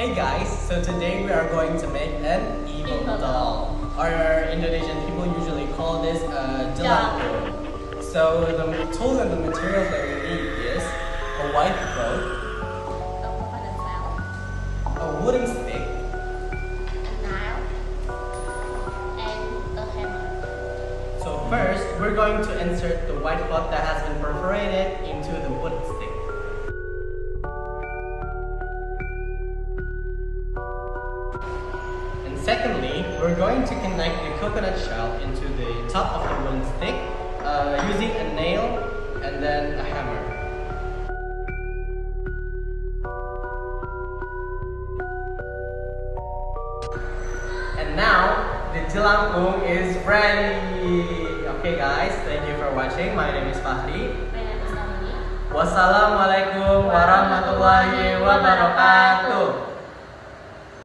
Hey guys, so today we are going to make an evil doll. Or Indonesian people usually call this jelangkung. So the tools and the materials that we need is a white cloth, a wooden stick, a nail, and a hammer. So first, we're going to insert the white cloth that has been perforated into the wooden stick. And secondly, we're going to connect the coconut shell into the top of the wooden stick using a nail and then a hammer. And now, the jelangkung is ready! Okay guys, thank you for watching. My name is Fahri. My name is Nalini. Wassalamualaikum warahmatullahi wabarakatuh.